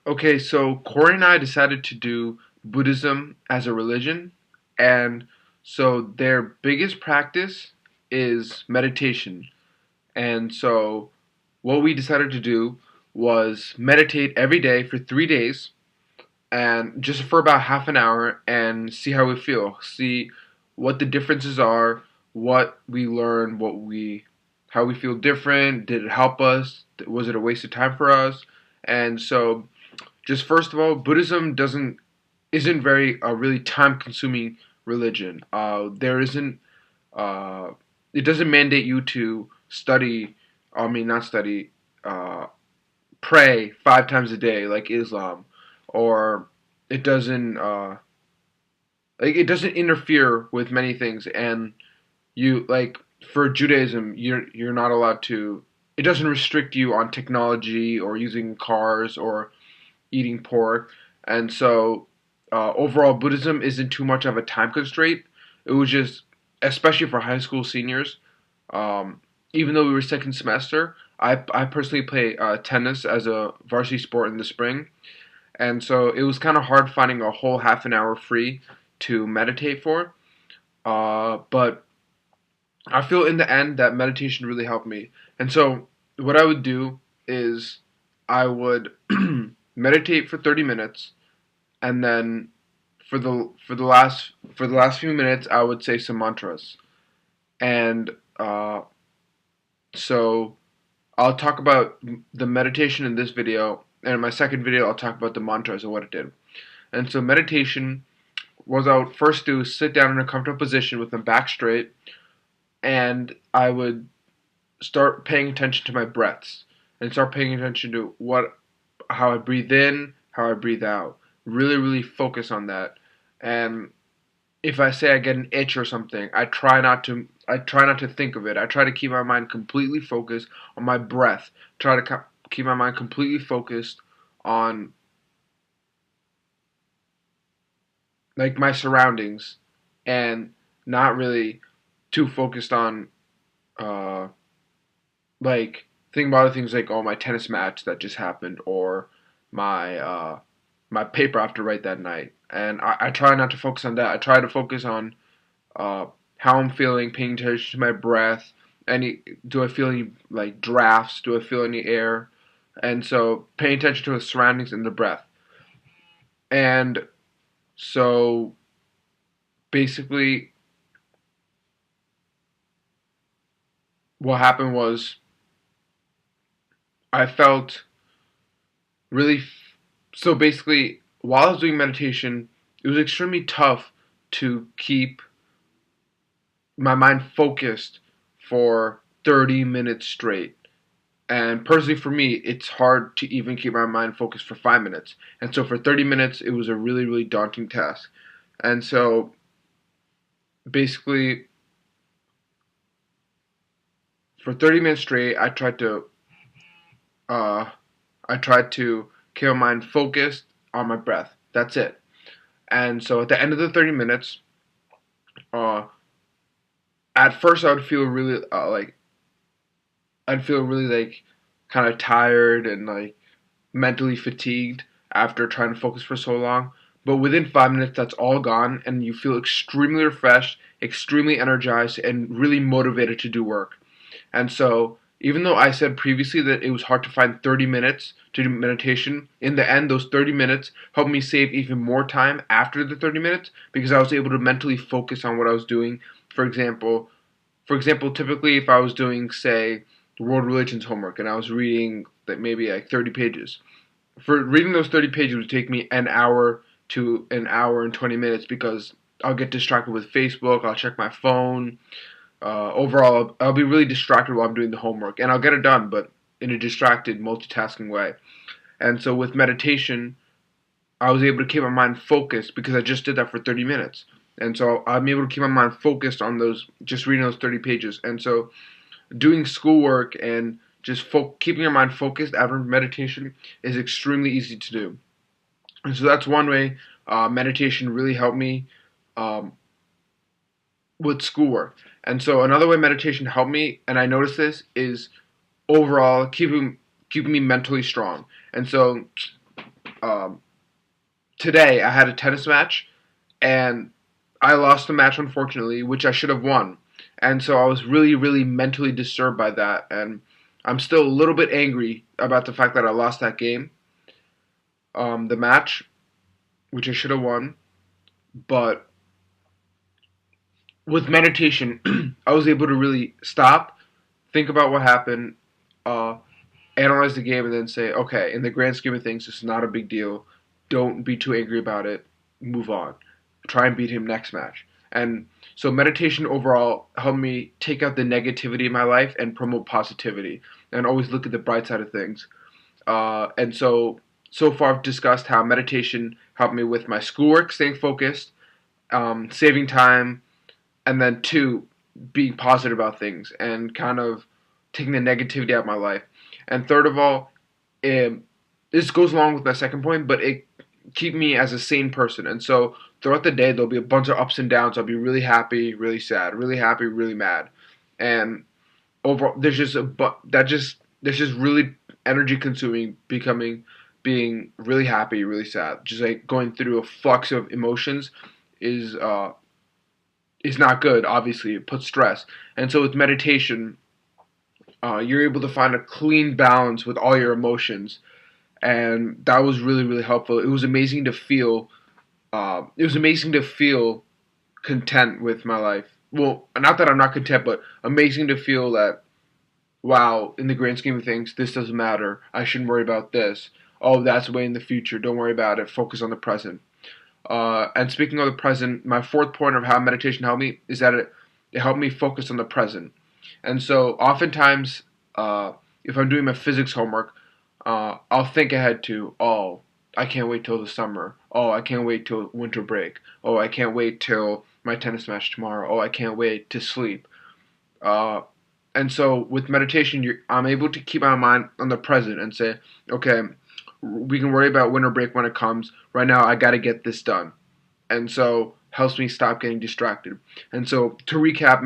Okay, so Corey and I decided to do Buddhism as a religion, and so their biggest practice is meditation. And so what we decided to do was meditate every day for 3 days, and just for about half an hour, and see how we feel. See what the differences are, what we learn, how we feel different. Did it help us? Was it a waste of time for us? And so just first of all, Buddhism doesn't isn't very really time consuming religion. There isn't uh, it doesn't mandate you to study. I mean, not study. Pray 5 times a day like Islam, or it doesn't it doesn't interfere with many things. And you like for Judaism, you're not allowed to. It doesn't restrict you on technology or using cars or eating pork. And so overall, Buddhism isn't too much of a time constraint. It was just, especially for high school seniors, um, even though we were second semester, I personally play tennis as a varsity sport in the spring. And so it was kind of hard finding a whole half an hour free to meditate for. But I feel in the end that meditation really helped me. And so what I would do is I would meditate for 30 minutes, and then for the last few minutes I would say some mantras. And so I'll talk about the meditation in this video, and in my second video I'll talk about the mantras and what it did. And so meditation was I would first do sit down in a comfortable position with my back straight, and I would start paying attention to my breaths and start paying attention to what how I breathe in, how I breathe out. Really, really focus on that. And if I say I get an itch or something, I try not to think of it. I try to keep my mind completely focused on my breath. Try to keep my mind completely focused on like my surroundings, and not really too focused on uh like think about other things like, oh, my tennis match that just happened, or my my paper I have to write that night. And I try not to focus on that. I try to focus on uh, how I'm feeling, paying attention to my breath. Any Do I feel any like drafts? Do I feel any air? And so paying attention to the surroundings and the breath. And so basically, what happened was I felt really. So basically, while I was doing meditation, it was extremely tough to keep my mind focused for 30 minutes straight. And personally, for me, it's hard to even keep my mind focused for 5 minutes. And so for 30 minutes, it was a really, really daunting task. And so basically, for 30 minutes straight, uh, I tried to keep my mind focused on my breath. That's it. And so at the end of the 30 minutes, uh, at first I would feel really I'd feel really like kind of tired and like mentally fatigued after trying to focus for so long. But within 5 minutes, that's all gone, and you feel extremely refreshed, extremely energized, and really motivated to do work. And so, even though I said previously that it was hard to find 30 minutes to do meditation, in the end, those 30 minutes helped me save even more time after the 30 minutes because I was able to mentally focus on what I was doing. For example, typically if I was doing, say, world religions homework and I was reading like maybe like 30 pages, for reading those 30 pages would take me an hour to an hour and 20 minutes because I'll get distracted with Facebook, I'll check my phone. Overall, I'll be really distracted while I'm doing the homework, and I'll get it done, but in a distracted, multitasking way. And so with meditation, I was able to keep my mind focused because I just did that for 30 minutes. And so I'm able to keep my mind focused on just reading those 30 pages. And so doing schoolwork and just keeping your mind focused after meditation is extremely easy to do. And so that's one way meditation really helped me um, with schoolwork. And so another way meditation helped me, and I noticed this, is overall keeping me mentally strong. And so Um, Today I had a tennis match and I lost the match unfortunately, which I should have won. And so I was really, really mentally disturbed by that, and I'm still a little bit angry about the fact that I lost that game, the match, which I should have won. But with meditation, I was able to really stop, think about what happened, uh, analyze the game, and then say, okay, in the grand scheme of things, this is not a big deal. Don't be too angry about it. Move on. Try and beat him next match. And so meditation overall helped me take out the negativity in my life and promote positivity and always look at the bright side of things. And so far I've discussed how meditation helped me with my schoolwork, staying focused, saving time, and then two, being positive about things and kind of taking the negativity out of my life. And third of all, um, this goes along with my second point, but it keep me as a sane person. And so throughout the day, there'll be a bunch of ups and downs. I'll be really happy, really sad, really happy, really mad, and overall, there's just a but that just there's just really energy consuming, becoming being really happy, really sad, just like going through a flux of emotions is uh is not good. Obviously, it puts stress, and so with meditation, you're able to find a clean balance with all your emotions, and that was really really helpful. It was amazing to feel. It was amazing to feel content with my life. Well, not that I'm not content, but amazing to feel that wow, in the grand scheme of things, this doesn't matter. I shouldn't worry about this. Oh, that's way in the future. Don't worry about it. Focus on the present. And speaking of the present, my fourth point of how meditation helped me is that it helped me focus on the present. And so, oftentimes, if I'm doing my physics homework, I'll think ahead to, oh, I can't wait till the summer. Oh, I can't wait till winter break. Oh, I can't wait till my tennis match tomorrow. Oh, I can't wait to sleep. Uh, and so with meditation, I'm able to keep my mind on the present and say, okay, we can worry about winter break when it comes. Right now, I got to get this done. And so helps me stop getting distracted. And so to recap,